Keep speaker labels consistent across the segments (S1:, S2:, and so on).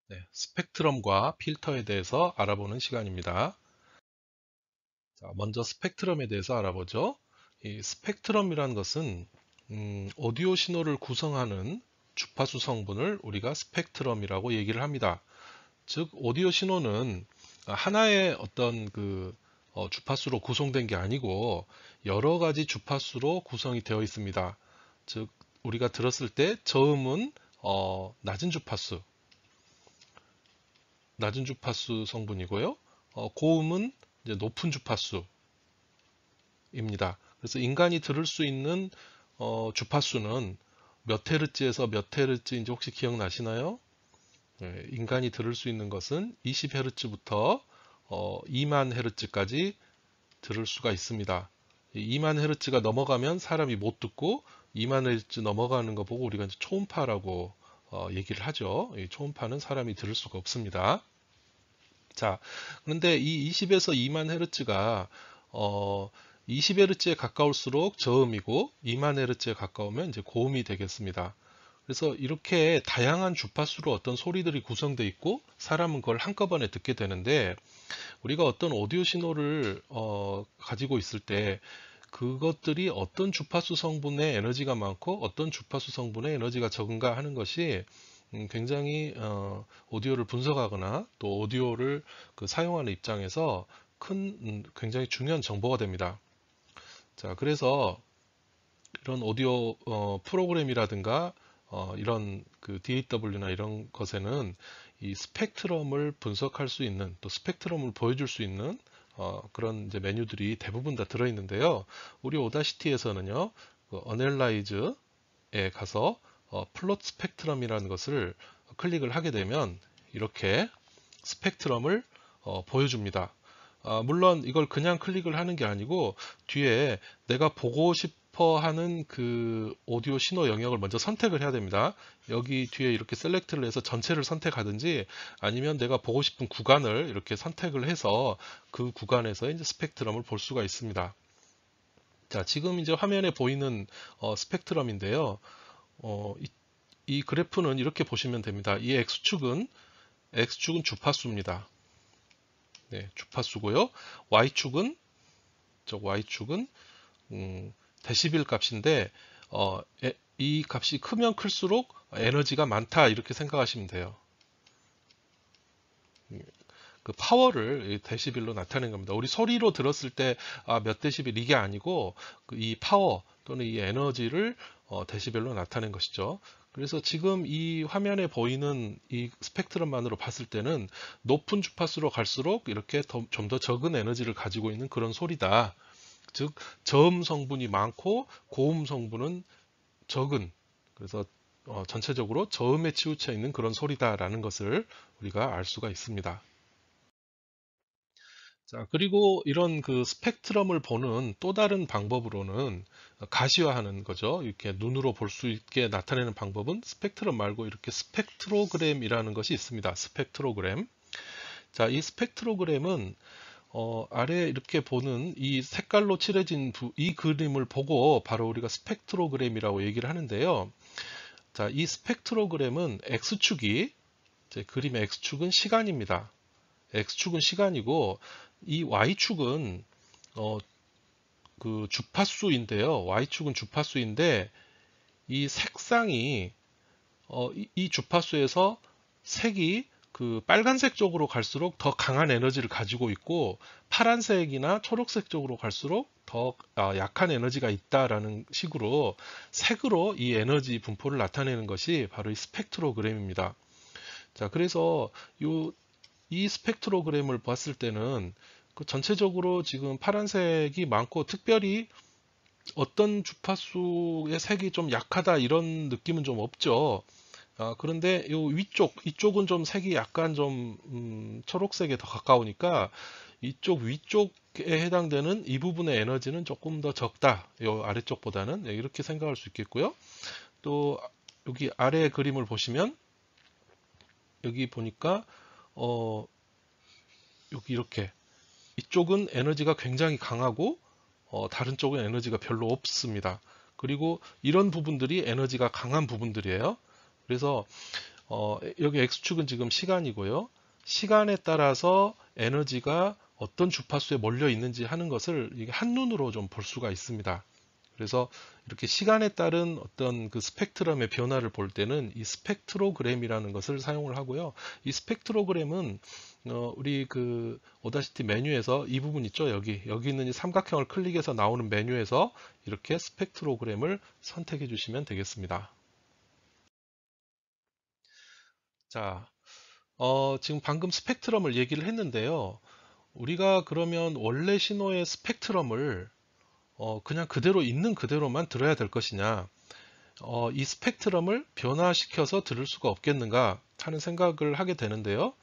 S1: 네, 스펙트럼과 필터에 대해서 알아보는 시간입니다. 자, 먼저 스펙트럼에 대해서 알아보죠. 이 스펙트럼이라는 것은 오디오 신호를 구성하는 주파수 성분을 우리가 스펙트럼이라고 얘기를 합니다. 즉, 오디오 신호는 하나의 어떤 주파수로 구성된 게 아니고 여러 가지 주파수로 구성이 되어 있습니다. 즉, 우리가 들었을 때 저음은 낮은 주파수 성분이고요. 고음은 이제 높은 주파수입니다. 그래서 인간이 들을 수 있는 주파수는 몇 헤르츠에서 몇 헤르츠인지 혹시 기억나시나요? 네, 인간이 들을 수 있는 것은 20헤르츠부터 2만 헤르츠까지 들을 수가 있습니다. 2만 헤르츠가 넘어가면 사람이 못 듣고 2만 헤르츠 넘어가는 거 보고 우리가 이제 초음파라고 얘기를 하죠. 이 초음파는 사람이 들을 수가 없습니다. 자, 그런데 이 20에서 2만 헤르츠가 20헤르츠에 가까울수록 저음이고 2만 헤르츠에 가까우면 이제 고음이 되겠습니다. 그래서 이렇게 다양한 주파수로 어떤 소리들이 구성되어 있고 사람은 그걸 한꺼번에 듣게 되는데 우리가 어떤 오디오 신호를 가지고 있을 때 그것들이 어떤 주파수 성분의 에너지가 많고 어떤 주파수 성분의 에너지가 적은가 하는 것이 굉장히 오디오를 분석하거나 또 오디오를 사용하는 입장에서 굉장히 중요한 정보가 됩니다. 자, 그래서 이런 오디오 프로그램이라든가 이런 DAW나 이런 것에는 이 스펙트럼을 분석할 수 있는 또 스펙트럼을 보여줄 수 있는 그런 이제 메뉴들이 대부분 다 들어있는데요. 우리 오다시티에서는요, 어널라이즈에 가서 플롯 스펙트럼이라는 것을 클릭을 하게 되면 이렇게 스펙트럼을 보여줍니다. 물론 이걸 그냥 클릭을 하는 게 아니고 뒤에 내가 보고 싶어 하는 그 오디오 신호 영역을 먼저 선택을 해야 됩니다. 여기 뒤에 이렇게 셀렉트를 해서 전체를 선택하든지 아니면 내가 보고 싶은 구간을 이렇게 선택을 해서 그 구간에서 이제 스펙트럼을 볼 수가 있습니다. 자, 지금 이제 화면에 보이는 스펙트럼인데요. 이 그래프는 이렇게 보시면 됩니다. 이 X축은 주파수입니다. 네, 주파수고요. Y축은 Y축은 데시벨 값인데 이 값이 크면 클수록 에너지가 많다 이렇게 생각하시면 돼요. 그 파워를 데시벨로 나타내는 겁니다. 우리 소리로 들었을 때 몇 데시벨 이게 아니고 이 파워 또는 이 에너지를 데시벨로 나타낸 것이죠. 그래서 지금 이 화면에 보이는 이 스펙트럼만으로 봤을 때는 높은 주파수로 갈수록 이렇게 좀 더 적은 에너지를 가지고 있는 그런 소리다. 즉 저음 성분이 많고 고음 성분은 적은, 그래서 전체적으로 저음에 치우쳐 있는 그런 소리다라는 것을 우리가 알 수가 있습니다. 자, 그리고 이런 스펙트럼을 보는 또 다른 방법으로는 가시화하는 거죠. 이렇게 눈으로 볼 수 있게 나타내는 방법은 스펙트럼 말고 이렇게 스펙트로그램이라는 것이 있습니다. 스펙트로그램. 자, 이 스펙트로그램은 아래 이렇게 보는 이 색깔로 칠해진 이 그림을 보고 바로 우리가 스펙트로그램이라고 얘기를 하는데요. 자, 이 스펙트로그램은 X축이, 제 그림의 X축은 시간입니다. X축은 시간이고 이 Y축은 어, 주파수인데요. Y축은 주파수인데 이 색상이 이 주파수에서 색이 빨간색 쪽으로 갈수록 더 강한 에너지를 가지고 있고 파란색이나 초록색 쪽으로 갈수록 더 약한 에너지가 있다라는 식으로 색으로 이 에너지 분포를 나타내는 것이 바로 이 스펙트로그램입니다. 자, 그래서 이 스펙트로그램을 봤을 때는 전체적으로 지금 파란색이 많고 특별히 어떤 주파수의 색이 좀 약하다 이런 느낌은 좀 없죠. 그런데 이쪽은 좀 색이 약간 좀 초록색에 더 가까우니까 이쪽 위쪽에 해당되는 이 부분의 에너지는 조금 더 적다. 이 아래쪽보다는 네, 이렇게 생각할 수 있겠고요. 또 여기 아래 그림을 보시면 여기 보니까 어, 여기 이렇게 이쪽은 에너지가 굉장히 강하고 다른 쪽은 에너지가 별로 없습니다. 그리고 이런 부분들이 에너지가 강한 부분들이에요. 그래서 여기 X축은 지금 시간이고요. 시간에 따라서 에너지가 어떤 주파수에 몰려 있는지 하는 것을 이게 한눈으로 좀 볼 수가 있습니다. 그래서 이렇게 시간에 따른 어떤 그 스펙트럼의 변화를 볼 때는 이 스펙트로그램이라는 것을 사용을 하고요. 이 스펙트로그램은 우리 그 오다시티 메뉴에서 이 부분 있죠. 여기 있는 이 삼각형을 클릭해서 나오는 메뉴에서 이렇게 스펙트로그램을 선택해 주시면 되겠습니다. 자, 지금 방금 스펙트럼을 얘기를 했는데요. 우리가 그러면 원래 신호의 스펙트럼을 그냥 그대로 있는 그대로만 들어야 될 것이냐, 이 스펙트럼을 변화시켜서 들을 수가 없겠는가 하는 생각을 하게 되는데요.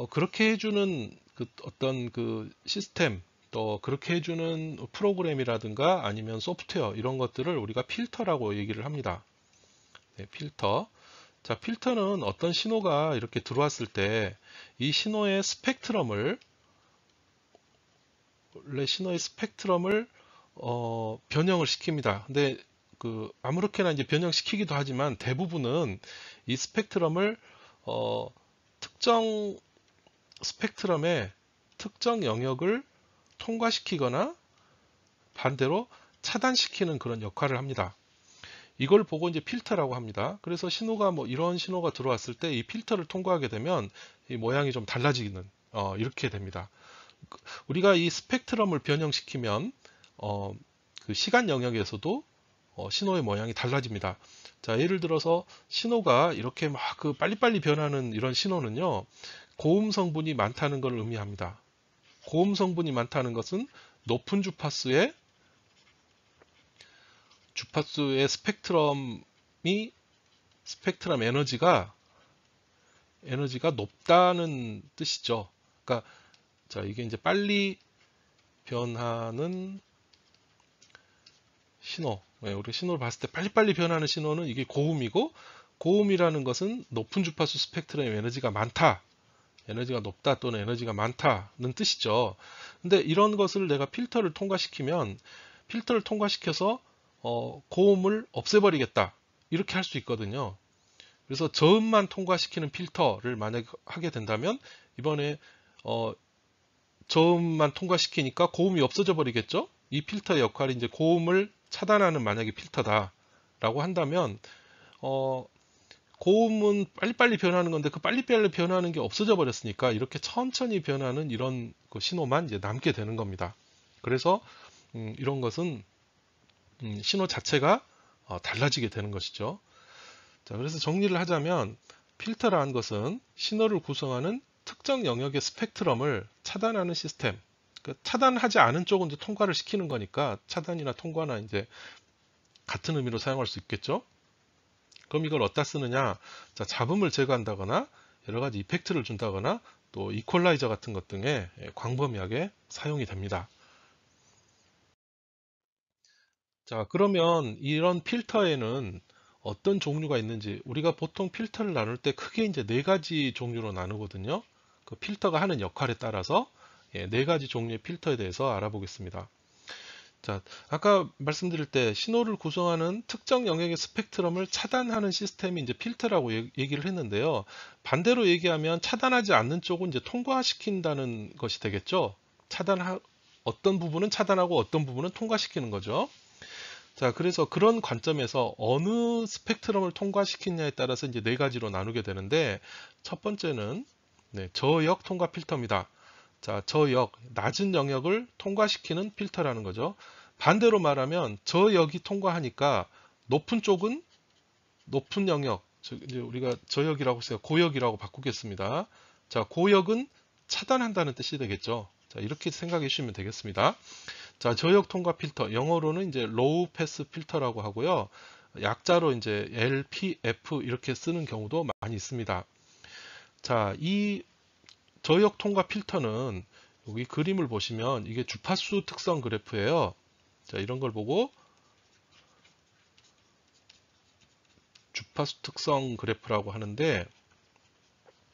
S1: 그렇게 해주는 그 어떤 그 시스템, 또 그렇게 해주는 프로그램이라든가 아니면 소프트웨어 이런 것들을 우리가 필터라고 얘기를 합니다. 네, 필터. 자, 필터는 어떤 신호가 이렇게 들어왔을 때 이 신호의 스펙트럼을 원래 신호의 스펙트럼을 변형을 시킵니다. 근데 그 아무렇게나 이제 변형시키기도 하지만 대부분은 이 스펙트럼을 특정 스펙트럼의 특정 영역을 통과시키거나 반대로 차단시키는 그런 역할을 합니다. 이걸 보고 이제 필터라고 합니다. 그래서 신호가 뭐 이런 신호가 들어왔을 때 이 필터를 통과하게 되면 이 모양이 좀 달라지는 이렇게 됩니다. 우리가 이 스펙트럼을 변형시키면 그 시간 영역에서도 신호의 모양이 달라집니다. 자, 예를 들어서 신호가 이렇게 막 그 빨리빨리 변하는 이런 신호는요, 고음 성분이 많다는 걸 의미합니다. 고음 성분이 많다는 것은 높은 주파수의 스펙트럼 에너지가 높다는 뜻이죠. 그러니까 자, 이게 이제 빨리 변하는 신호. 우리 신호를 봤을 때 빨리빨리 변하는 신호는 이게 고음이고, 고음이라는 것은 높은 주파수 스펙트럼의 에너지가 많다. 에너지가 높다 또는 에너지가 많다는 뜻이죠. 근데 이런 것을 내가 필터를 통과시켜서 고음을 없애버리겠다. 이렇게 할 수 있거든요. 그래서 저음만 통과시키는 필터를 만약 하게 된다면 이번에 저음만 통과시키니까 고음이 없어져 버리겠죠? 이 필터의 역할이 이제 고음을 차단하는 만약에 필터다라고 한다면 고음은 빨리빨리 변하는 건데 그 빨리빨리 변하는 게 없어져 버렸으니까 이렇게 천천히 변하는 이런 그 신호만 이제 남게 되는 겁니다. 그래서 이런 것은 신호 자체가 달라지게 되는 것이죠. 자, 그래서 정리를 하자면 필터라는 것은 신호를 구성하는 특정 영역의 스펙트럼을 차단하는 시스템. 그러니까 차단하지 않은 쪽은 이제 통과를 시키는 거니까 차단이나 통과나 이제 같은 의미로 사용할 수 있겠죠. 그럼 이걸 어디다 쓰느냐? 자, 잡음을 제거한다거나 여러 가지 이펙트를 준다거나 또 이퀄라이저 같은 것 등에 광범위하게 사용이 됩니다. 자, 그러면 이런 필터에는 어떤 종류가 있는지 우리가 보통 필터를 나눌 때 크게 이제 네 가지 종류로 나누거든요. 그 필터가 하는 역할에 따라서 네 가지 종류의 필터에 대해서 알아보겠습니다. 자, 아까 말씀드릴 때 신호를 구성하는 특정 영역의 스펙트럼을 차단하는 시스템이 이제 필터라고 얘기를 했는데요. 반대로 얘기하면 차단하지 않는 쪽은 이제 통과시킨다는 것이 되겠죠. 어떤 부분은 차단하고 어떤 부분은 통과시키는 거죠. 자, 그래서 그런 관점에서 어느 스펙트럼을 통과시키냐에 따라서 이제 네 가지로 나누게 되는데 첫 번째는 저역 통과 필터입니다. 자, 저역, 낮은 영역을 통과시키는 필터라는 거죠. 반대로 말하면 저역이 통과하니까 높은 쪽은 높은 영역, 이제 우리가 저역이라고 해서 고역이라고 바꾸겠습니다. 자, 고역은 차단한다는 뜻이 되겠죠. 자, 이렇게 생각해 주시면 되겠습니다. 자, 저역 통과 필터, 영어로는 이제 로우 패스 필터라고 하고요. 약자로 이제 LPF 이렇게 쓰는 경우도 많이 있습니다. 자, 이 저역 통과 필터는 여기 그림을 보시면 이게 주파수 특성 그래프예요. 자, 이런 걸 보고 주파수 특성 그래프라고 하는데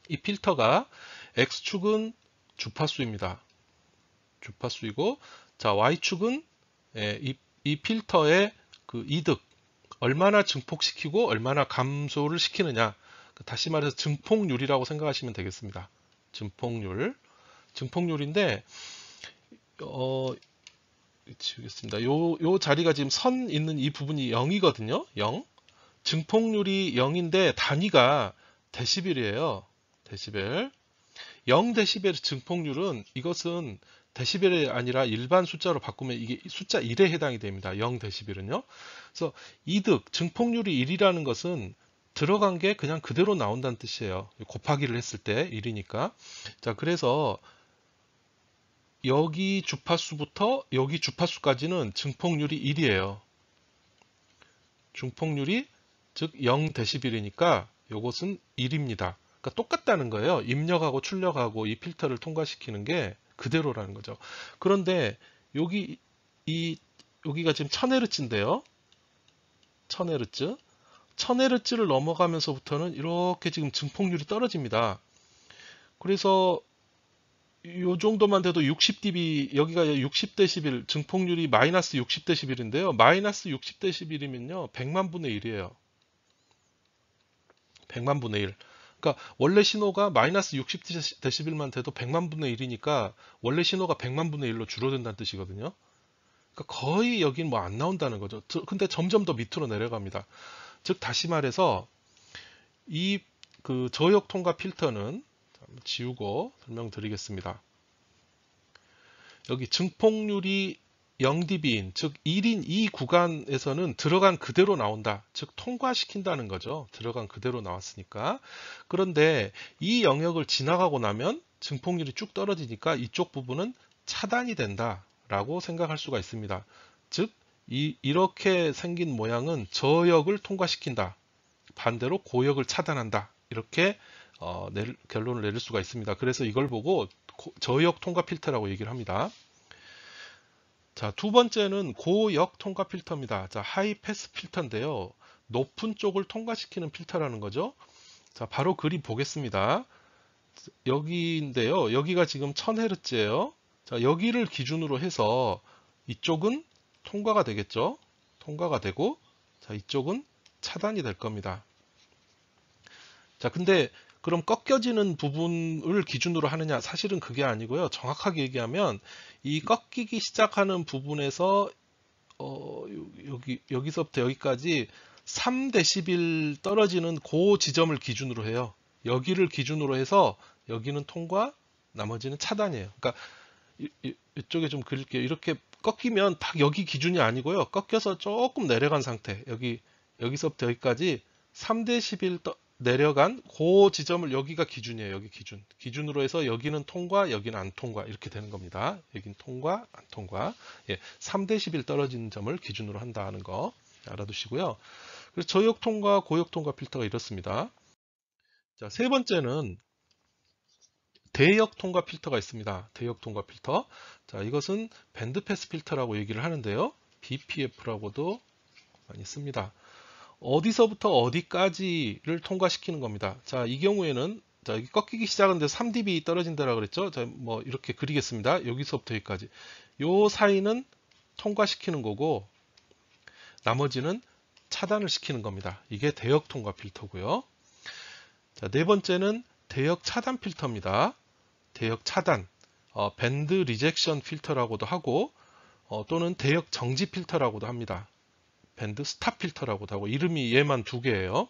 S1: 이 필터가 X축은 주파수입니다. 주파수이고 자, Y축은 이 필터의 그 이득, 얼마나 증폭시키고 얼마나 감소를 시키느냐. 다시 말해서 증폭률이라고 생각하시면 되겠습니다. 증폭률. 증폭률인데, 지우겠습니다. 요 자리가 지금 선 있는 이 부분이 0이거든요. 0. 증폭률이 0인데 단위가 데시벨이에요. 데시벨. 0데시벨의 증폭률은 이것은 데시벨이 아니라 일반 숫자로 바꾸면 이게 숫자 1에 해당이 됩니다. 0데시벨은요. 그래서 이득, 증폭률이 1이라는 것은 들어간 게 그냥 그대로 나온다는 뜻이에요. 곱하기를 했을 때 1이니까. 자, 그래서 여기 주파수부터 여기 주파수까지는 증폭률이 1이에요. 증폭률이 즉 0데시벨이니까 이것은 1입니다. 그러니까 똑같다는 거예요. 입력하고 출력하고 이 필터를 통과시키는 게 그대로라는 거죠. 그런데 여기가 지금 1000Hz인데요. 1000Hz. 1000Hz를 넘어가면서부터는 이렇게 지금 증폭률이 떨어집니다. 그래서 이 정도만 돼도 60dB, 여기가 60dB, 증폭률이 마이너스 60dB인데요. 마이너스 60dB이면요, 100만 분의 1이에요. 100만 분의 1. 그러니까 원래 신호가 마이너스 60dB만 돼도 100만 분의 1이니까 원래 신호가 100만 분의 1로 줄어든다는 뜻이거든요. 그러니까 거의 여긴 뭐 안 나온다는 거죠. 근데 점점 더 밑으로 내려갑니다. 즉 다시 말해서 이 그 저역 통과 필터는 지우고 설명드리겠습니다. 여기 증폭률이 0dB인 즉 1인 이 구간에서는 들어간 그대로 나온다. 즉 통과시킨다는 거죠. 들어간 그대로 나왔으니까. 그런데 이 영역을 지나가고 나면 증폭률이 쭉 떨어지니까 이쪽 부분은 차단이 된다 라고 생각할 수가 있습니다. 즉 이렇게 생긴 모양은 저역을 통과시킨다. 반대로 고역을 차단한다. 이렇게 결론을 내릴 수가 있습니다. 그래서 이걸 보고 저역 통과 필터라고 얘기를 합니다. 자, 두 번째는 고역 통과 필터입니다. 자, 하이 패스 필터인데요. 높은 쪽을 통과시키는 필터라는 거죠. 자, 바로 그림 보겠습니다. 여기인데요. 여기가 지금 1000Hz예요. 자, 여기를 기준으로 해서 이쪽은 통과가 되겠죠. 통과가 되고, 자, 이쪽은 차단이 될 겁니다. 자, 근데 그럼 꺾여지는 부분을 기준으로 하느냐? 사실은 그게 아니고요. 정확하게 얘기하면 이 꺾이기 시작하는 부분에서 여기서부터 여기까지 3dB 떨어지는 그 지점을 기준으로 해요. 여기를 기준으로 해서 여기는 통과, 나머지는 차단이에요. 그러니까 이쪽에 좀 그릴게요. 이렇게 꺾이면 딱 여기 기준이 아니고요. 꺾여서 조금 내려간 상태. 여기서부터 여기까지 3dB 내려간 그 지점을 여기가 기준이에요. 여기 기준. 기준으로 해서 여기는 통과, 여기는 안 통과. 이렇게 되는 겁니다. 여기는 통과, 안 통과. 예, 3dB 떨어지는 점을 기준으로 한다는 거 알아두시고요. 그래서 저역 통과, 고역 통과 필터가 이렇습니다. 자, 세 번째는 대역 통과 필터가 있습니다. 대역 통과 필터. 자, 이것은 밴드 패스 필터라고 얘기를 하는데요. BPF라고도 많이 씁니다. 어디서부터 어디까지를 통과시키는 겁니다. 자, 이 경우에는 자, 여기 꺾이기 시작하는데 3dB 떨어진다라고 그랬죠. 자, 뭐 이렇게 그리겠습니다. 여기서부터 여기까지. 요 사이는 통과시키는 거고 나머지는 차단을 시키는 겁니다. 이게 대역 통과 필터고요. 자, 네 번째는 대역 차단 필터입니다. 대역 차단, 밴드 리젝션 필터라고도 하고 또는 대역 정지 필터라고도 합니다. 밴드 스탑 필터라고도 하고 이름이 얘만 두 개예요.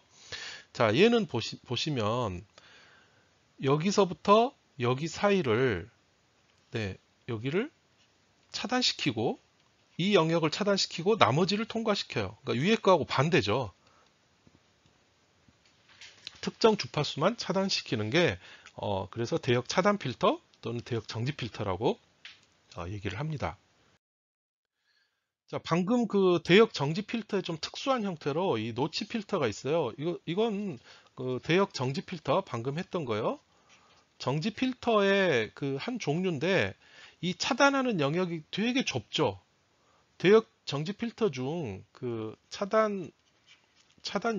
S1: 자, 얘는 보시면 여기서부터 여기 사이를 여기를 차단시키고 이 영역을 차단시키고 나머지를 통과시켜요. 그러니까 위에 거하고 반대죠. 특정 주파수만 차단시키는 게 그래서 대역 차단 필터 또는 대역 정지 필터라고 얘기를 합니다. 자, 방금 그 대역 정지 필터의 좀 특수한 형태로 이 노치 필터가 있어요. 이건 그 대역 정지 필터 방금 했던 거요. 정지 필터의 그 한 종류인데 이 차단하는 영역이 되게 좁죠. 대역 정지 필터 중 그 차단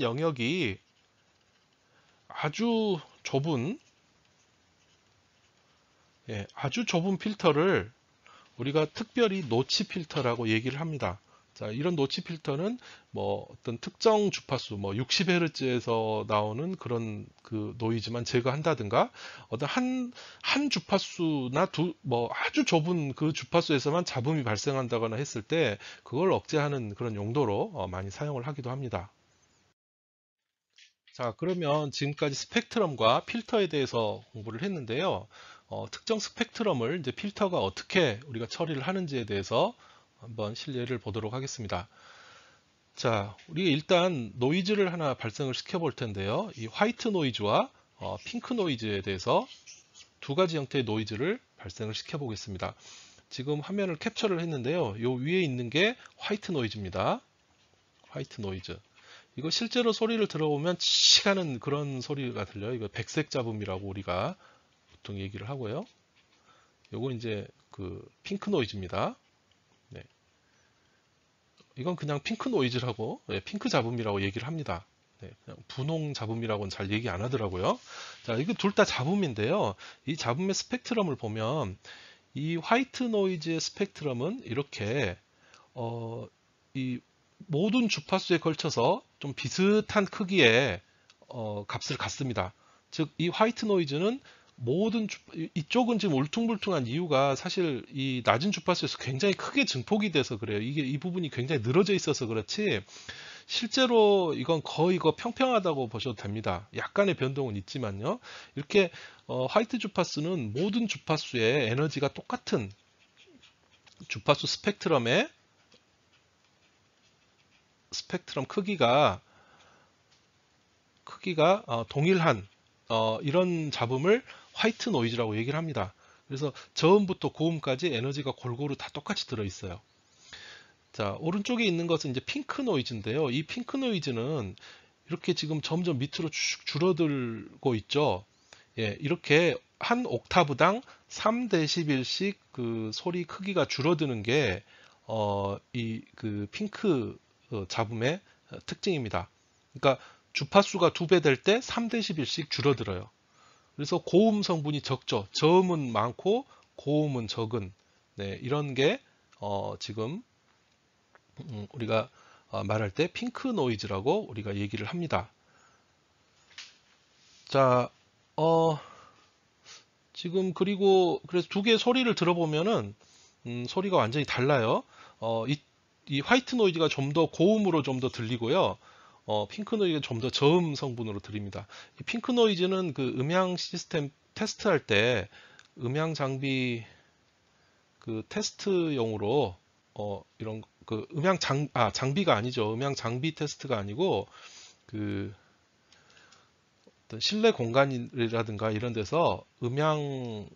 S1: 영역이 아주 좁은 아주 좁은 필터를 우리가 특별히 노치 필터라고 얘기를 합니다. 자, 이런 노치 필터는 뭐 어떤 특정 주파수, 뭐 60Hz에서 나오는 그런 그 노이즈만 제거한다든가, 어떤 한 주파수나 뭐 아주 좁은 그 주파수에서만 잡음이 발생한다거나 했을 때 그걸 억제하는 그런 용도로 많이 사용을 하기도 합니다. 자, 그러면 지금까지 스펙트럼과 필터에 대해서 공부를 했는데요. 특정 스펙트럼을 이제 필터가 어떻게 우리가 처리를 하는지에 대해서 한번 실례를 보도록 하겠습니다. 자, 우리가 일단 노이즈를 하나 발생을 시켜 볼 텐데요. 이 화이트 노이즈와 핑크 노이즈에 대해서 두 가지 형태의 노이즈를 발생을 시켜 보겠습니다. 지금 화면을 캡처를 했는데요. 요 위에 있는 게 화이트 노이즈입니다. 화이트 노이즈. 이거 실제로 소리를 들어보면 치 하는 그런 소리가 들려요. 이거 백색 잡음이라고 우리가 보통 얘기를 하고요. 요거 이제 그 핑크 노이즈입니다. 네. 이건 그냥 핑크 노이즈라고, 핑크 잡음이라고 얘기를 합니다. 네, 그냥 분홍 잡음이라고는 잘 얘기 안 하더라고요. 자, 이거 둘 다 잡음인데요. 이 잡음의 스펙트럼을 보면 이 화이트 노이즈의 스펙트럼은 이렇게 이 모든 주파수에 걸쳐서 좀 비슷한 크기의 값을 갖습니다. 즉, 이 화이트 노이즈는 이쪽은 지금 울퉁불퉁한 이유가 사실 이 낮은 주파수에서 굉장히 크게 증폭이 돼서 그래요. 이 부분이 굉장히 늘어져 있어서 그렇지, 실제로 이건 거의 평평하다고 보셔도 됩니다. 약간의 변동은 있지만요. 이렇게 화이트 주파수는 모든 주파수의 에너지가 똑같은 주파수 스펙트럼 크기가 동일한 이런 잡음을 화이트 노이즈라고 얘기를 합니다. 그래서 저음부터 고음까지 에너지가 골고루 다 똑같이 들어 있어요. 자, 오른쪽에 있는 것은 이제 핑크 노이즈인데요. 이 핑크 노이즈는 이렇게 지금 점점 밑으로 쭉 줄어들고 있죠. 예, 이렇게 한 옥타브당 3dB씩 그 소리 크기가 줄어드는 게 이 그 핑크 잡음의 특징입니다. 그러니까 주파수가 2배 될 때 3dB씩 줄어들어요. 그래서 고음 성분이 적죠. 저음은 많고 고음은 적은, 네, 이런 게 지금 우리가 말할 때 핑크 노이즈라고 우리가 얘기를 합니다. 자, 지금 그리고 그래서 두 개의 소리를 들어보면은 소리가 완전히 달라요. 이 화이트 노이즈가 좀 더 고음으로 좀 더 들리고요. 핑크 노이즈가 좀 더 저음 성분으로 들립니다. 이 핑크 노이즈는 그 음향 시스템 테스트할 때 음향 장비 그 테스트용으로 이런 그 장비가 아니죠. 음향 장비 테스트가 아니고 그 어떤 실내 공간이라든가 이런 데서 음향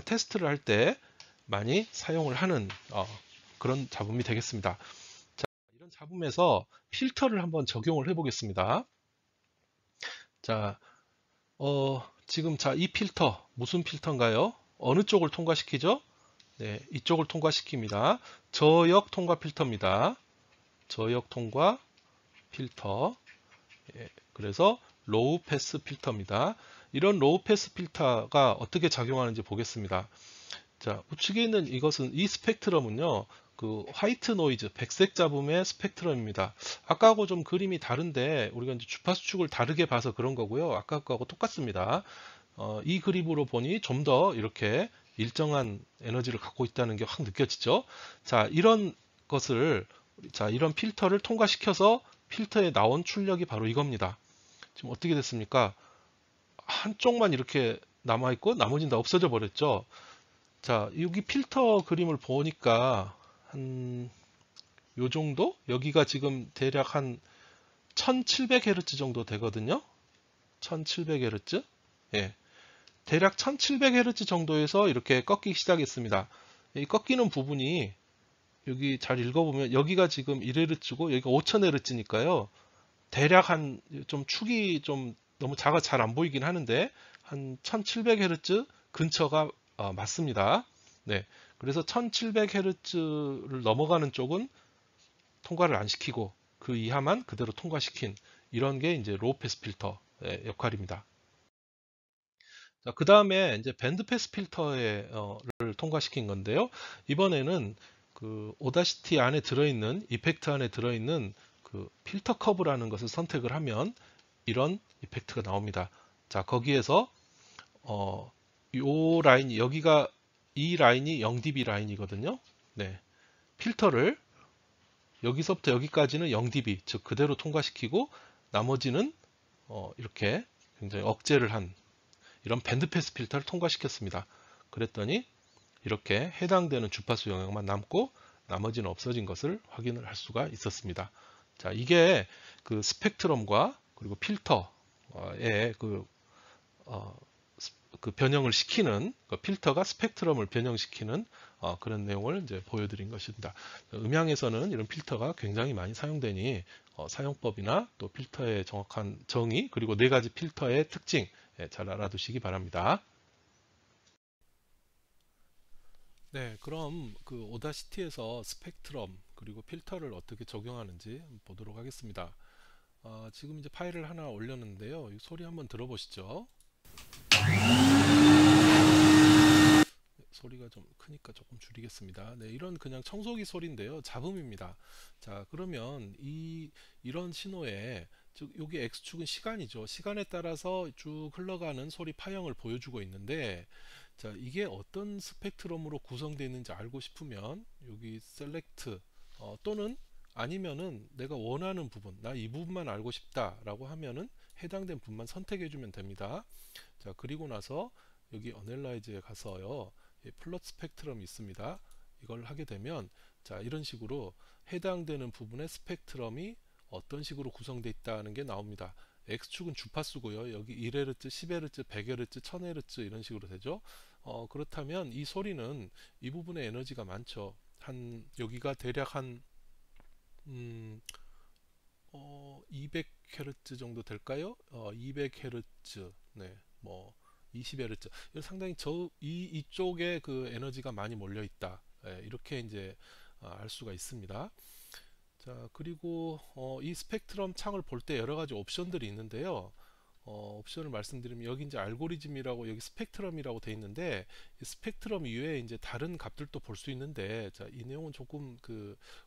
S1: 테스트를 할 때 많이 사용을 하는 그런 잡음이 되겠습니다. 자, 이런 잡음에서 필터를 한번 적용을 해 보겠습니다. 자, 지금 이 필터 무슨 필터인가요? 어느 쪽을 통과시키죠? 네, 이쪽을 통과시킵니다. 저역 통과 필터입니다. 저역 통과 필터. 예, 그래서 로우 패스 필터입니다. 이런 로우 패스 필터가 어떻게 작용하는지 보겠습니다. 자, 우측에 있는 이 스펙트럼은요, 그 화이트 노이즈, 백색 잡음의 스펙트럼입니다. 아까하고 좀 그림이 다른데 우리가 이제 주파수 축을 다르게 봐서 그런 거고요. 아까 거하고 똑같습니다. 이 그림으로 보니 좀 더 이렇게 일정한 에너지를 갖고 있다는 게 확 느껴지죠. 자, 이런 필터를 통과시켜서 필터에 나온 출력이 바로 이겁니다. 지금 어떻게 됐습니까? 한쪽만 이렇게 남아있고 나머지는 다 없어져 버렸죠. 자, 여기 필터 그림을 보니까 한 요 정도? 여기가 지금 대략 한 1700Hz 정도 되거든요. 1700Hz? 예. 대략 1700Hz 정도에서 이렇게 꺾이기 시작했습니다. 이 꺾이는 부분이 여기 잘 읽어보면 여기가 지금 1Hz고 여기가 5000Hz니까요. 대략 좀 축이 좀 너무 작아 잘 안 보이긴 하는데 한 1700Hz 근처가 맞습니다. 네. 그래서 1700Hz를 넘어가는 쪽은 통과를 안 시키고 그 이하만 그대로 통과시킨 이런 게 이제 로우 패스 필터의 역할입니다. 자, 그 다음에 이제 밴드 패스 필터를 통과시킨 건데요. 이번에는 그 오다시티 안에 들어있는 이펙트 안에 들어있는 그 필터 커브라는 것을 선택을 하면 이런 이펙트가 나옵니다. 자, 거기에서 요 라인이 여기가 이 라인이 0dB 라인이거든요. 네. 필터를 여기서부터 여기까지는 0dB 즉 그대로 통과시키고 나머지는 이렇게 굉장히 억제를 한 이런 밴드패스 필터를 통과시켰습니다. 그랬더니 이렇게 해당되는 주파수 영역만 남고 나머지는 없어진 것을 확인을 할 수가 있었습니다. 자, 이게 그 스펙트럼과 그리고 필터의 그 변형을 시키는 그 필터가 스펙트럼을 변형시키는 그런 내용을 이제 보여드린 것입니다. 음향에서는 이런 필터가 굉장히 많이 사용되니 사용법이나 또 필터의 정확한 정의 그리고 네 가지 필터의 특징 잘 알아두시기 바랍니다. 네, 그럼 그 오다시티에서 스펙트럼 그리고 필터를 어떻게 적용하는지 보도록 하겠습니다. 지금 이제 파일을 하나 올렸는데요. 이 소리 한번 들어보시죠. 소리가 좀 크니까 조금 줄이겠습니다. 네, 이런 그냥 청소기 소리인데요. 잡음입니다. 자, 그러면 이런 신호에 즉 여기 X축은 시간이죠. 시간에 따라서 쭉 흘러가는 소리 파형을 보여주고 있는데 자, 이게 어떤 스펙트럼으로 구성되어 있는지 알고 싶으면 여기 셀렉트 또는 아니면은 내가 원하는 부분, 나 이 부분만 알고 싶다라고 하면은 해당된 부분만 선택해 주면 됩니다. 자, 그리고 나서 여기 어널라이즈에 가서요. 플롯 스펙트럼이 있습니다. 이걸 하게 되면 자, 이런 식으로 해당되는 부분의 스펙트럼이 어떤 식으로 구성되어 있다는 게 나옵니다. X축은 주파수고요. 여기 1Hz, 10Hz, 100Hz, 1000Hz 이런 식으로 되죠. 그렇다면 이 소리는 이 부분에 에너지가 많죠. 여기가 대략 한 200Hz 정도 될까요? 200Hz, 네, 뭐 20Hz. 상당히 이쪽에 그 에너지가 많이 몰려 있다. 이렇게 이제 알 수가 있습니다. 자, 그리고 이 스펙트럼 창을 볼 때 여러 가지 옵션들이 있는데요. 옵션을 말씀드리면 여기 이제 알고리즘이라고 여기 스펙트럼이라고 되어 있는데 이 스펙트럼 이외에 이제 다른 값들도 볼 수 있는데 자, 이 내용은 조금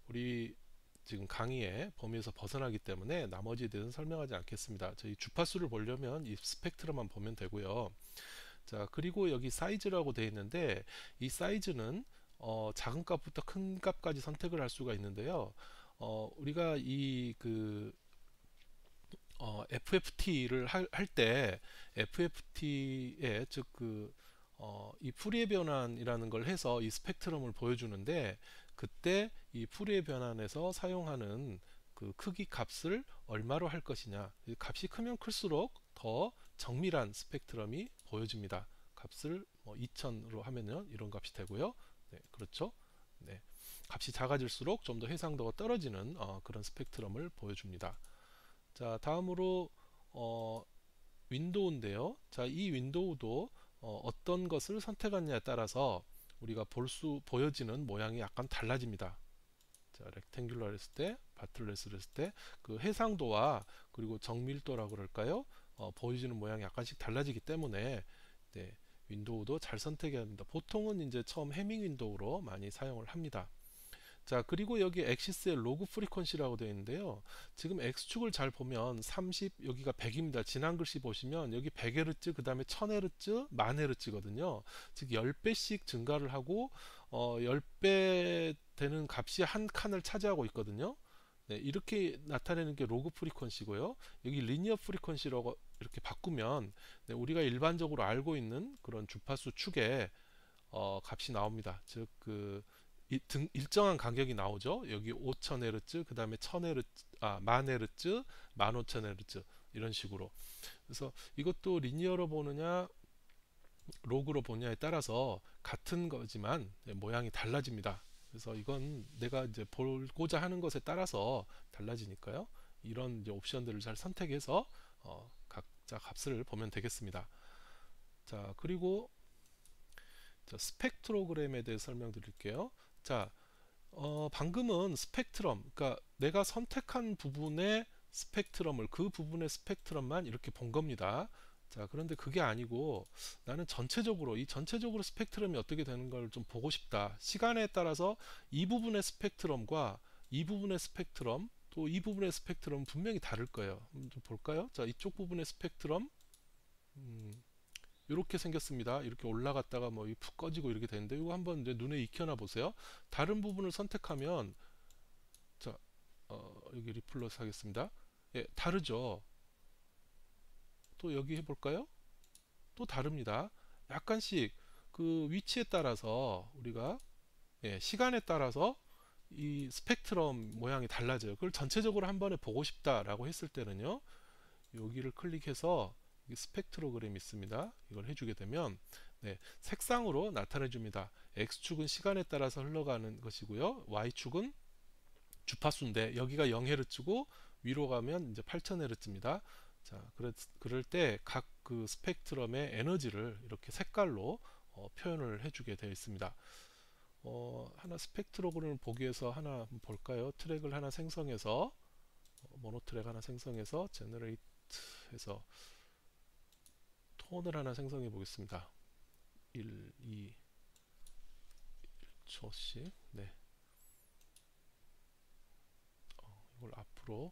S1: 우리 지금 강의의 범위에서 벗어나기 때문에 나머지에 대해서는 설명하지 않겠습니다. 저희 주파수를 보려면 이 스펙트럼만 보면 되고요. 자, 그리고 여기 사이즈라고 되어 있는데 이 사이즈는 작은 값부터 큰 값까지 선택을 할 수가 있는데요. 우리가 FFT를 할 때 FFT에 즉 이 푸리에 변환이라는 걸 해서 이 스펙트럼을 보여주는데 그때 이 푸리에 변환에서 사용하는 그 크기 값을 얼마로 할 것이냐, 값이 크면 클수록 더 정밀한 스펙트럼이 보여집니다. 값을 2000으로 하면은 이런 값이 되고요. 네, 그렇죠. 네, 값이 작아질수록 좀 더 해상도가 떨어지는 그런 스펙트럼을 보여줍니다. 자, 다음으로 윈도우인데요. 자, 이 윈도우도 어떤 것을 선택하느냐에 따라서 우리가 보여지는 모양이 약간 달라집니다. 자, 렉탱귤러 했을 때, 바틀렛을 했을 때 그 해상도와 그리고 정밀도라고 그럴까요? 보여지는 모양이 약간씩 달라지기 때문에 네, 윈도우도 잘 선택해야 합니다. 보통은 이제 처음 해밍 윈도우로 많이 사용을 합니다. 자, 그리고 여기 엑시스의 로그 프리퀀시라고 되어 있는데요. 지금 X축을 잘 보면 30, 여기가 100입니다. 지난 글씨 보시면 여기 100Hz, 그 다음에 1000Hz, 1000Hz거든요. 즉 10배씩 증가를 하고 10배 되는 값이 한 칸을 차지하고 있거든요. 네, 이렇게 나타내는 게 로그 프리퀀시고요. 여기 리니어 프리퀀시라고 이렇게 바꾸면 네, 우리가 일반적으로 알고 있는 그런 주파수 축의 값이 나옵니다. 즉 일정한 간격이 나오죠. 여기 5000Hz, 그 다음에 1000Hz, 1000Hz, 15000Hz 이런 식으로. 그래서 이것도 리니어로 보느냐, 로그로 보느냐에 따라서 같은 거지만 모양이 달라집니다. 그래서 이건 내가 이제 보고자 하는 것에 따라서 달라지니까요. 이런 이제 옵션들을 잘 선택해서 각자 값을 보면 되겠습니다. 자, 그리고 스펙트로그램에 대해 설명드릴게요. 자, 방금은 스펙트럼, 그러니까 내가 선택한 부분의 스펙트럼을 그 부분의 스펙트럼만 이렇게 본 겁니다. 자, 그런데 그게 아니고 나는 전체적으로 이 전체적으로 스펙트럼이 어떻게 되는 걸 좀 보고 싶다. 시간에 따라서 이 부분의 스펙트럼과 이 부분의 스펙트럼 또 이 부분의 스펙트럼 분명히 다를 거예요. 좀 볼까요? 자, 이쪽 부분의 스펙트럼 이렇게 생겼습니다. 이렇게 올라갔다가 푹 꺼지고 이렇게 되는데 이거 한번 이제 눈에 익혀놔 보세요. 다른 부분을 선택하면 자, 여기 리플러스 하겠습니다. 예, 다르죠. 또 여기 해볼까요? 또 다릅니다. 약간씩 그 위치에 따라서 우리가 시간에 따라서 이 스펙트럼 모양이 달라져요. 그걸 전체적으로 한 번에 보고 싶다라고 했을 때는요. 여기를 클릭해서 스펙트로그램이 있습니다. 이걸 해주게 되면 색상으로 나타내 줍니다. X축은 시간에 따라서 흘러가는 것이고요. Y축은 주파수인데 여기가 0Hz고 위로 가면 이제 8000Hz입니다. 자, 그럴 때 각 그 스펙트럼의 에너지를 이렇게 색깔로 표현을 해주게 되어 있습니다. 하나 스펙트로그램을 보기 위해서 하나 볼까요? 트랙을 하나 생성해서 모노 트랙 하나 생성해서 제너레이트 해서 톤을 하나 생성해 보겠습니다. 1, 2, 1초씩. 네. 이걸 앞으로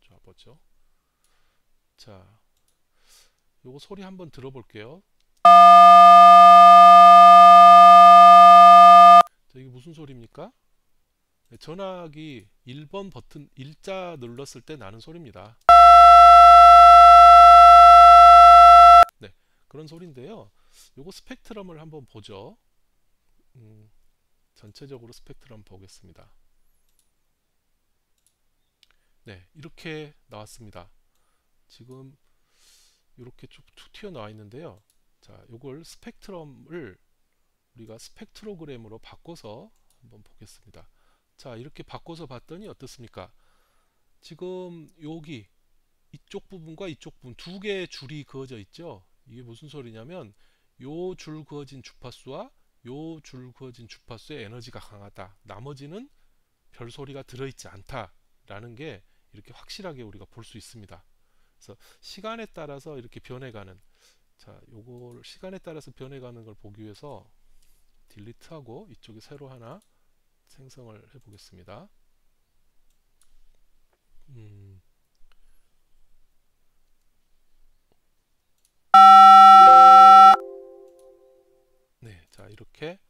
S1: 가져와 보죠. 자, 요거 소리 한번 들어볼게요. 자, 이게 무슨 소리입니까? 네, 전화기 1번 버튼 일자 눌렀을 때 나는 소리입니다. 네, 그런 소리인데요. 요거 스펙트럼을 한번 보죠. 전체적으로 스펙트럼 보겠습니다. 네, 이렇게 나왔습니다. 지금 이렇게 쭉 튀어나와 있는데요. 자, 요걸 스펙트럼을 우리가 스펙트로그램으로 바꿔서 한번 보겠습니다. 자, 이렇게 바꿔서 봤더니 어떻습니까? 지금 여기 이쪽 부분과 이쪽 부분 두 개의 줄이 그어져 있죠. 이게 무슨 소리냐면 요 줄 그어진 주파수와 요 줄 그어진 주파수의 에너지가 강하다. 나머지는 별 소리가 들어있지 않다. 라는 게 이렇게 확실하게 우리가 볼 수 있습니다. 그래서 시간에 따라서 이렇게 변해가는, 자, 요걸 시간에 따라서 변해가는 걸 보기 위해서 딜리트하고 이쪽에 새로 하나 생성을 해 보겠습니다. 네, 자, 이렇게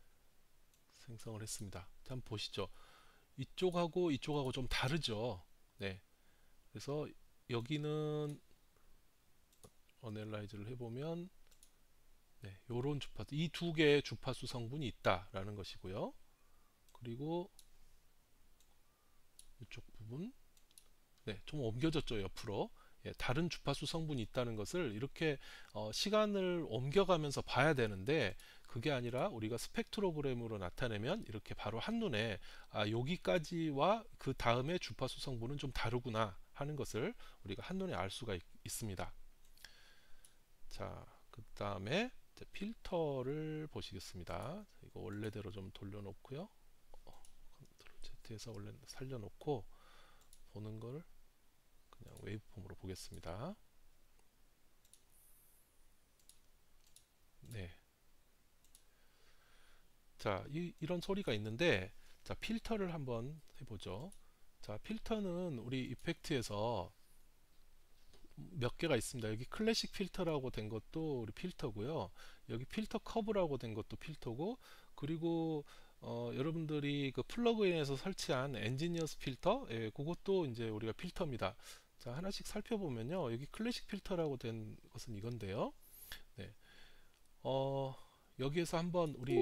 S1: 생성을 했습니다. 자, 한번 보시죠. 이쪽하고 이쪽하고 좀 다르죠. 네, 그래서 여기는 어널라이즈를 해보면 요런 주파수, 이 두 개의 주파수 성분이 있다라는 것이고요. 그리고 이쪽 부분 좀 옮겨졌죠. 옆으로. 다른 주파수 성분이 있다는 것을 이렇게 시간을 옮겨가면서 봐야 되는데 그게 아니라 우리가 스펙트로그램으로 나타내면 이렇게 바로 한눈에 여기까지와 그 다음에 주파수 성분은 좀 다르구나 하는 것을 우리가 한눈에 알 수가 있습니다. 자, 그 다음에 필터를 보시겠습니다. 이거 원래대로 좀 돌려놓고요. 컨트롤 Z에서 원래 살려놓고 보는 걸 그냥 웨이브폼으로 보겠습니다. 네. 자, 이런 소리가 있는데, 자, 필터를 한번 해보죠. 자, 필터는 우리 이펙트에서 몇 개가 있습니다. 여기 클래식 필터라고 된 것도 우리 필터고요. 여기 필터 커브라고 된 것도 필터고, 그리고 여러분들이 그 플러그인에서 설치한 엔지니어스 필터, 그것도 이제 우리가 필터입니다. 자, 하나씩 살펴보면요. 여기 클래식 필터라고 된 것은 이건데요. 네. 여기에서 한번 우리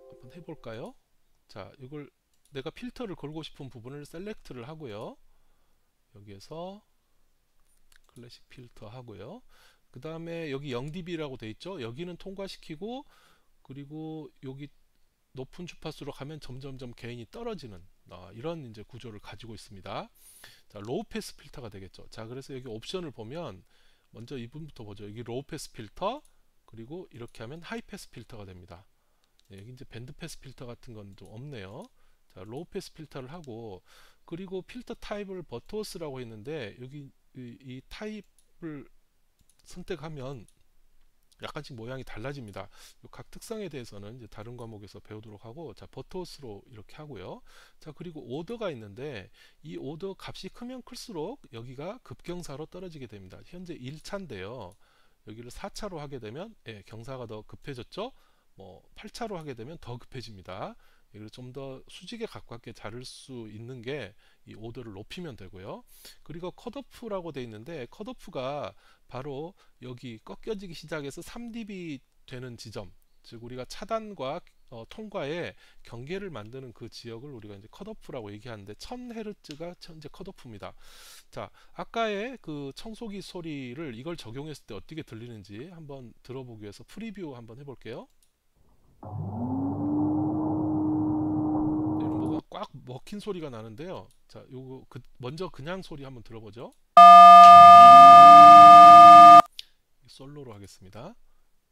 S1: 한번 해볼까요? 자, 이걸 내가 필터를 걸고 싶은 부분을 셀렉트를 하고요. 여기에서 클래식 필터 하고요. 그 다음에 여기 0dB라고 돼 있죠. 여기는 통과시키고 그리고 여기 높은 주파수로 가면 점점점 게인이 떨어지는 이런 이제 구조를 가지고 있습니다. 자, 로우 패스 필터가 되겠죠. 자, 그래서 여기 옵션을 보면 먼저 이 부분부터 보죠. 여기 로우 패스 필터 그리고 이렇게 하면 하이 패스 필터가 됩니다. 여기 이제 밴드 패스 필터 같은 건 좀 없네요. 자, 로우 패스 필터를 하고 그리고 필터 타입을 버터워스라고 했는데 여기 이 타입을 선택하면 약간씩 모양이 달라집니다. 각 특성에 대해서는 이제 다른 과목에서 배우도록 하고, 자, 버터스로 이렇게 하고요. 자, 그리고 오더가 있는데 이 오더 값이 크면 클수록 여기가 급경사로 떨어지게 됩니다. 현재 1차인데요. 여기를 4차로 하게 되면 예, 경사가 더 급해졌죠. 뭐 8차로 하게 되면 더 급해집니다. 이걸 좀 더 수직에 가깝게 자를 수 있는 게 이 오더를 높이면 되고요. 그리고 컷오프라고 되어 있는데 컷오프가 바로 여기 꺾여지기 시작해서 3dB 되는 지점, 즉 우리가 차단과 통과의 경계를 만드는 그 지역을 우리가 이제 컷오프라고 얘기하는데 1000Hz가 현재 컷오프입니다. 자, 아까의 그 청소기 소리를 이걸 적용했을 때 어떻게 들리는지 한번 들어보기 위해서 프리뷰 한번 해볼게요. 이런 뭐가 꽉 먹힌 소리가 나는데요. 자, 요거 먼저 그냥 소리 한번 들어보죠. 솔로로 하겠습니다.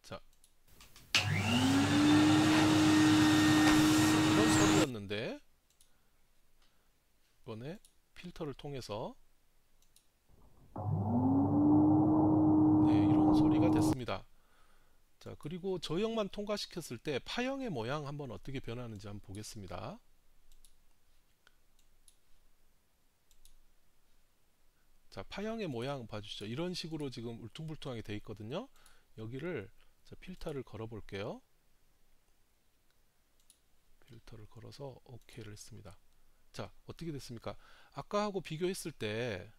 S1: 자, 이런 소리였는데 이번에 필터를 통해서 네, 이런 소리가 됐습니다. 자, 그리고 저형만 통과시켰을 때 파형의 모양 한번 어떻게 변하는지 한번 보겠습니다. 자, 파형의 모양 봐주시죠. 이런 식으로 지금 울퉁불퉁하게 되어 있거든요. 여기를 자, 필터를 걸어 볼게요. 필터를 걸어서 OK를 했습니다. 자, 어떻게 됐습니까? 아까하고 비교했을 때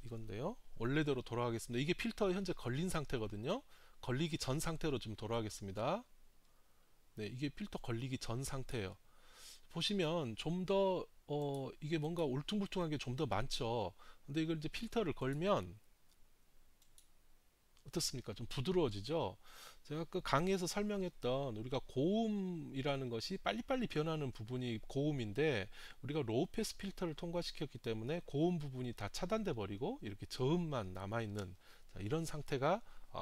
S1: 이건데요. 원래대로 돌아가겠습니다. 이게 필터 현재 걸린 상태거든요. 걸리기 전 상태로 좀 돌아가겠습니다. 네, 이게 필터 걸리기 전 상태예요. 보시면 좀 더 이게 뭔가 울퉁불퉁한 게 좀 더 많죠. 근데 이걸 이제 필터를 걸면 어떻습니까? 좀 부드러워지죠. 제가 그 강의에서 설명했던 우리가 고음이라는 것이 빨리빨리 변하는 부분이 고음인데 우리가 로우 패스 필터를 통과시켰기 때문에 고음 부분이 다 차단돼 버리고 이렇게 저음만 남아있는 이런 상태가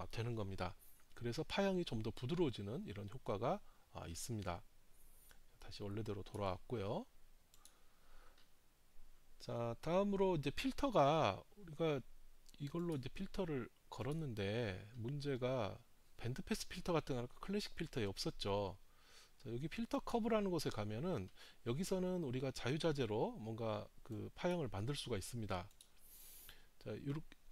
S1: 되는 겁니다. 그래서 파형이 좀 더 부드러워지는 이런 효과가 있습니다. 다시 원래대로 돌아왔고요. 자, 다음으로 이제 필터가 우리가 이걸로 이제 필터를 걸었는데 문제가 밴드패스 필터 같은 거 클래식 필터에 없었죠. 자, 여기 필터 커브라는 곳에 가면은 여기서는 우리가 자유자재로 뭔가 그 파형을 만들 수가 있습니다. 자,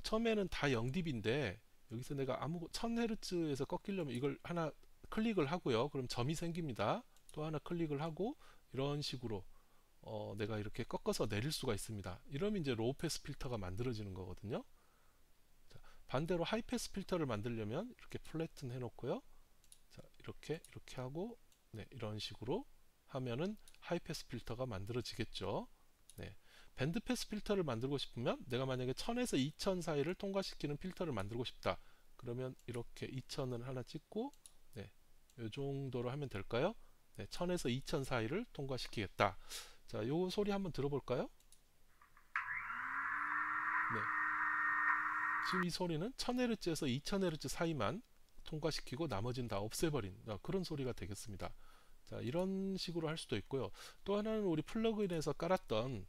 S1: 처음에는 다 0dB인데 여기서 내가 1000Hz에서 꺾이려면 이걸 하나 클릭을 하고요. 그럼 점이 생깁니다. 또 하나 클릭을 하고 이런 식으로 내가 이렇게 꺾어서 내릴 수가 있습니다. 이러면 이제 로우 패스 필터가 만들어지는 거거든요. 자, 반대로 하이 패스 필터를 만들려면 이렇게 플래튼 해놓고요. 자, 이렇게 하고 네, 이런 식으로 하면은 하이 패스 필터가 만들어지겠죠. 네. 밴드 패스 필터를 만들고 싶으면 내가 만약에 1000에서 2000 사이를 통과시키는 필터를 만들고 싶다. 그러면 이렇게 2000을 하나 찍고 네, 이 정도로 하면 될까요? 네, 1000에서 2000 사이를 통과시키겠다. 자, 요 소리 한번 들어볼까요? 네. 지금 이 소리는 1000Hz에서 2000Hz 사이만 통과시키고 나머지는 다 없애버린 그런 소리가 되겠습니다. 자, 이런 식으로 할 수도 있고요. 또 하나는 우리 플러그인에서 깔았던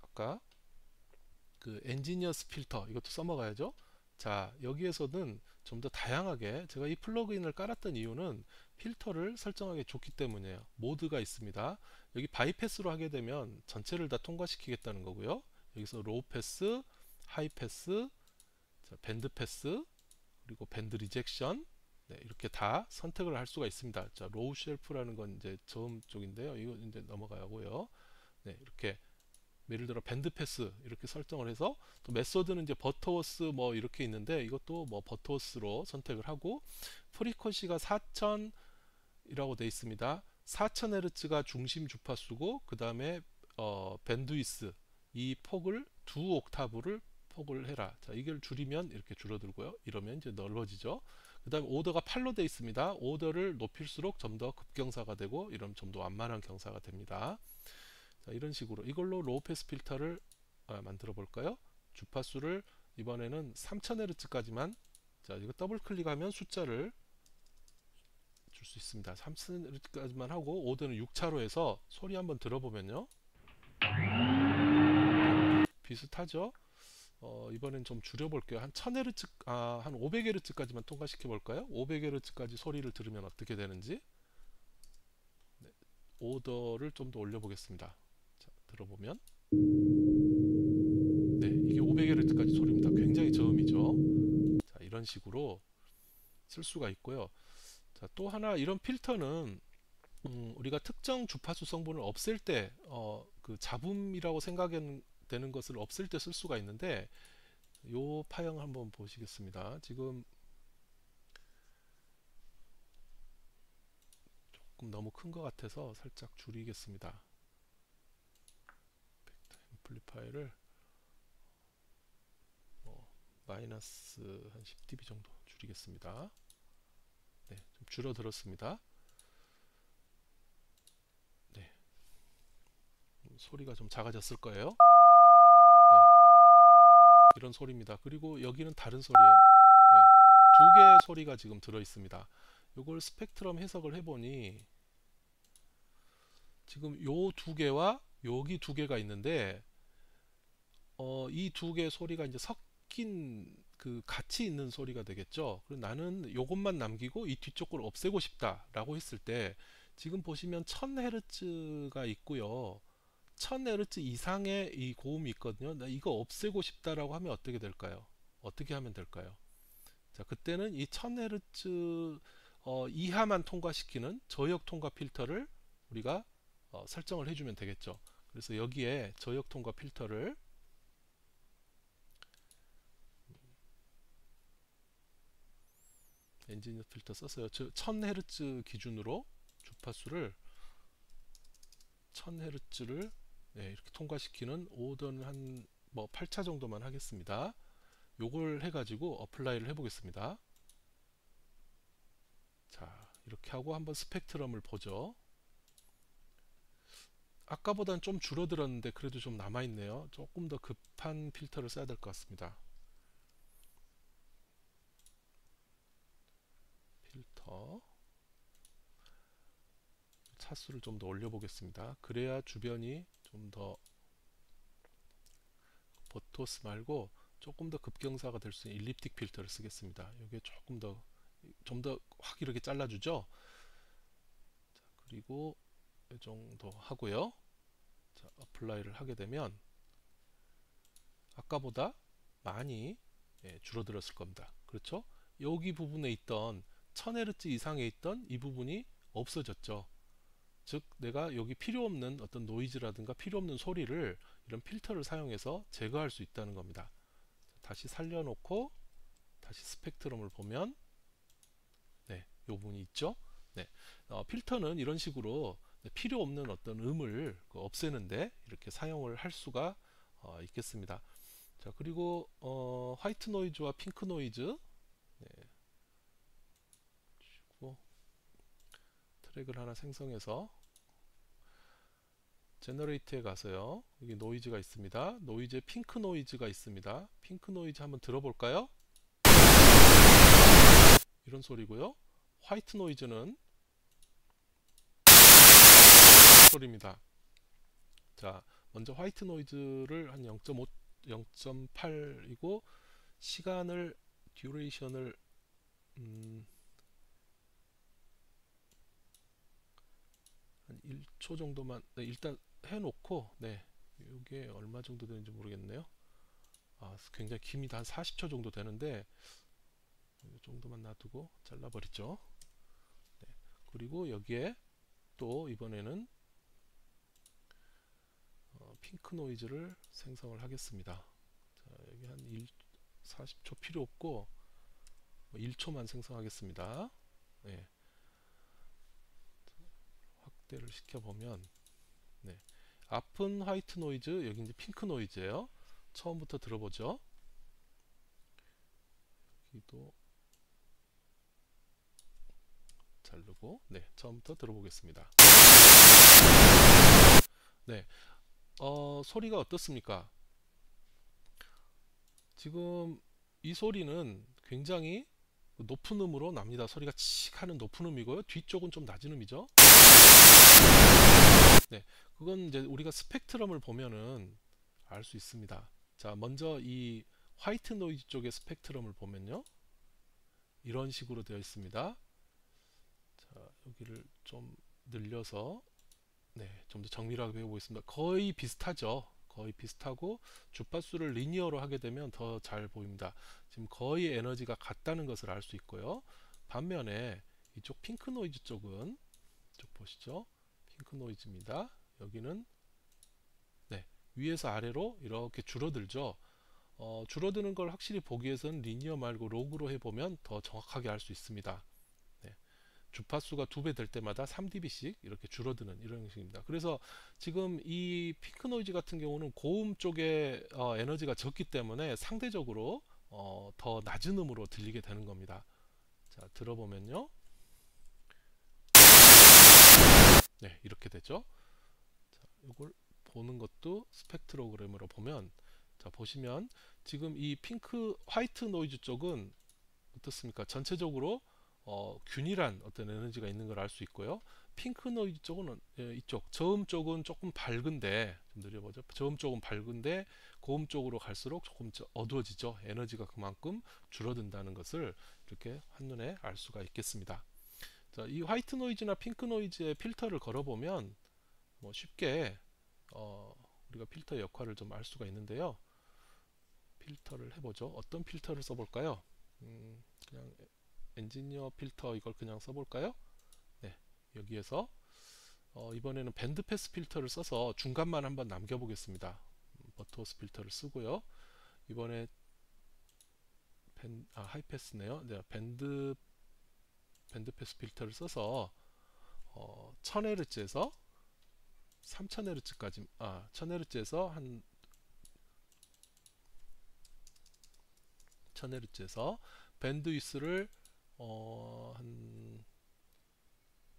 S1: 아까 그 엔지니어스 필터 이것도 써먹어야죠. 자, 여기에서는 좀 더 다양하게 제가 이 플러그인을 깔았던 이유는 필터를 설정하기 좋기 때문이에요. 모드가 있습니다. 여기 바이패스로 하게 되면 전체를 다 통과시키겠다는 거고요. 여기서 로우 패스, 하이 패스, 밴드 패스, 그리고 밴드 리젝션 네, 이렇게 다 선택을 할 수가 있습니다. 자, 로우 쉘프라는 건 이제 저음 쪽인데요. 이거 이제 넘어가고요. 네, 이렇게 예를 들어 밴드 패스 이렇게 설정을 해서 또 메소드는 이제 버터워스 뭐 이렇게 있는데 이것도 뭐 버터워스로 선택을 하고 프리퀀시가 4000이라고 되어 있습니다. 4000Hz가 중심 주파수고 그 다음에 밴드위스 이 폭을 두 옥타브를 폭을 해라. 자, 이걸 줄이면 이렇게 줄어들고요. 이러면 이제 넓어지죠. 그 다음에 오더가 8로 되어 있습니다. 오더를 높일수록 좀 더 급경사가 되고 이러면 좀 더 완만한 경사가 됩니다. 자, 이런 식으로 이걸로 로우 패스 필터를 만들어 볼까요? 주파수를 이번에는 3000Hz까지만 자, 이거 더블 클릭하면 숫자를 줄 수 있습니다. 3000Hz까지만 하고 오더는 6차로 해서 소리 한번 들어보면요. 비슷하죠? 이번엔 좀 줄여볼게요. 한 1000Hz, 한 500Hz까지만 통과시켜 볼까요? 500Hz까지 소리를 들으면 어떻게 되는지. 네, 오더를 좀 더 올려보겠습니다. 자, 들어보면 네, 이게 500Hz까지 소리입니다. 굉장히 저음이죠. 자, 이런 식으로 쓸 수가 있고요. 자, 또 하나 이런 필터는 우리가 특정 주파수 성분을 없앨 때 그 잡음이라고 생각되는 것을 없앨 때 쓸 수가 있는데 요 파형 한번 보시겠습니다. 지금 조금 너무 큰 것 같아서 살짝 줄이겠습니다. 앰플리파이를 마이너스 한 10dB 정도 줄이겠습니다. 네, 좀 줄어들었습니다. 네, 소리가 좀 작아졌을 거예요. 네, 이런 소리입니다. 그리고 여기는 다른 소리예요. 네, 두 개의 소리가 지금 들어 있습니다. 요걸 스펙트럼 해석을 해보니 지금 요 두 개와 여기 두 개가 있는데 이 두 개의 소리가 이제 섞인 그 같이 있는 소리가 되겠죠. 그리고 나는 요것만 남기고 이 뒤쪽 걸 없애고 싶다라고 했을 때 지금 보시면 1000Hz가 있고요. 1000Hz 이상의 이 고음이 있거든요. 나 이거 없애고 싶다라고 하면 어떻게 될까요? 어떻게 하면 될까요? 자, 그때는 이 1000Hz 이하만 통과시키는 저역 통과 필터를 우리가 설정을 해주면 되겠죠. 그래서 여기에 저역 통과 필터를 엔지니어 필터 썼어요. 1000Hz 기준으로 주파수를 1000Hz를 이렇게 통과시키는 오더는 한 뭐 8차 정도만 하겠습니다. 요걸 해가지고 어플라이를 해보겠습니다. 자, 이렇게 하고 한번 스펙트럼을 보죠. 아까보단 좀 줄어들었는데 그래도 좀 남아있네요. 조금 더 급한 필터를 써야 될 것 같습니다. 필터 차수를 좀 더 올려보겠습니다. 그래야 주변이 좀 더 보토스 말고 조금 더 급경사가 될 수 있는 일립틱 필터를 쓰겠습니다. 이게 조금 더 좀 더 확 이렇게 잘라주죠. 자, 그리고 이 정도 하고요. 자, 어플라이를 하게 되면 아까보다 많이 줄어들었을 겁니다. 그렇죠? 여기 부분에 있던 1000Hz 이상에 있던 이 부분이 없어졌죠. 즉 내가 여기 필요 없는 어떤 노이즈라든가 필요 없는 소리를 이런 필터를 사용해서 제거할 수 있다는 겁니다. 다시 살려놓고 다시 스펙트럼을 보면 이 부분이 있죠. 필터는 이런 식으로 필요 없는 어떤 음을 없애는데 이렇게 사용을 할 수가 있겠습니다. 자, 그리고 화이트 노이즈와 핑크 노이즈 트랙을 하나 생성해서 제너레이트에 가서요. 여기 노이즈가 있습니다. 노이즈에 핑크 노이즈가 있습니다. 핑크 노이즈 한번 들어볼까요? 이런 소리고요. 화이트 노이즈는 소리입니다. 자, 먼저 화이트 노이즈를 한 0.5, 0.8이고 시간을 듀레이션을 한 1초 정도만 일단 해놓고 이게 얼마 정도 되는지 모르겠네요. 굉장히 깁니다. 한 40초 정도 되는데 이 정도만 놔두고 잘라버리죠. 그리고 여기에 또 이번에는 핑크 노이즈를 생성을 하겠습니다. 자, 여기 한 40초 필요 없고 1초만 생성하겠습니다. 확대를 시켜보면 앞은 화이트 노이즈, 여기 이제 핑크 노이즈예요. 처음부터 들어보죠. 여기도 자르고 처음부터 들어보겠습니다. 소리가 어떻습니까? 지금 이 소리는 굉장히 높은 음으로 납니다. 소리가 칙 하는 높은 음이고요. 뒤쪽은 좀 낮은 음이죠. 그건 이제 우리가 스펙트럼을 보면은 알 수 있습니다. 자, 먼저 이 화이트 노이즈 쪽의 스펙트럼을 보면요, 이런 식으로 되어 있습니다. 자, 여기를 좀 늘려서 좀 더 정밀하게 해보겠습니다. 거의 비슷하죠. 거의 비슷하고 주파수를 리니어로 하게 되면 더 잘 보입니다. 지금 거의 에너지가 같다는 것을 알 수 있고요. 반면에 이쪽 핑크 노이즈 쪽은, 쪽 보시죠. 핑크 노이즈입니다. 여기는 위에서 아래로 이렇게 줄어들죠. 줄어드는 걸 확실히 보기 위해서는 리니어 말고 로그로 해보면 더 정확하게 알 수 있습니다. 주파수가 2배 될 때마다 3dB씩 이렇게 줄어드는 이런 형식입니다. 그래서 지금 이 핑크 노이즈 같은 경우는 고음 쪽에 에너지가 적기 때문에 상대적으로 더 낮은 음으로 들리게 되는 겁니다. 자, 들어보면요. 이렇게 되죠. 자, 이걸 보는 것도 스펙트로그램으로 보면, 자, 보시면 지금 이 핑크 화이트 노이즈 쪽은 어떻습니까? 전체적으로 균일한 어떤 에너지가 있는 걸 알 수 있고요. 핑크 노이즈 쪽은 이쪽 저음 쪽은 조금 밝은데, 좀 느려보죠. 저음 쪽은 밝은데 고음 쪽으로 갈수록 조금 어두워지죠. 에너지가 그만큼 줄어든다는 것을 이렇게 한눈에 알 수가 있겠습니다. 자, 이 화이트 노이즈나 핑크 노이즈의 필터를 걸어보면 뭐 쉽게 우리가 필터의 역할을 좀 알 수가 있는데요. 필터를 해보죠. 어떤 필터를 써볼까요? 그냥 엔지니어 필터 이걸 그냥 써볼까요? 여기에서 이번에는 밴드 패스 필터를 써서 중간만 한번 남겨보겠습니다. 버터워스 필터를 쓰고요. 이번에 하이패스네요. 밴드 패스 필터를 써서 1000Hz에서 3000Hz까지 1000Hz에서 한 1000Hz에서 밴드위스를 한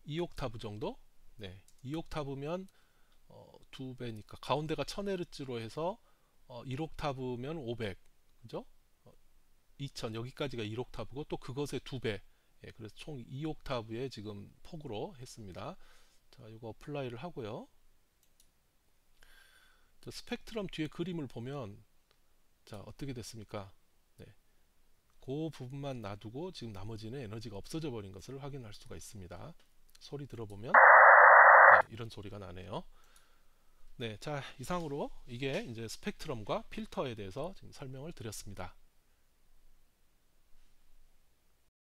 S1: 2옥타브 정도? 2옥타브면 2배니까 가운데가 1000Hz로 해서 1옥타브면 500, 그죠? 2000 여기까지가 1옥타브고 또 그것의 2배. 그래서 총 2옥타브의 지금 폭으로 했습니다. 자, 이거 어플라이를 하고요. 자, 스펙트럼 뒤에 그림을 보면, 자, 어떻게 됐습니까? 그 부분만 놔두고 지금 나머지는 에너지가 없어져 버린 것을 확인할 수가 있습니다. 소리 들어보면 이런 소리가 나네요. 자, 이상으로 이게 이제 스펙트럼과 필터에 대해서 지금 설명을 드렸습니다.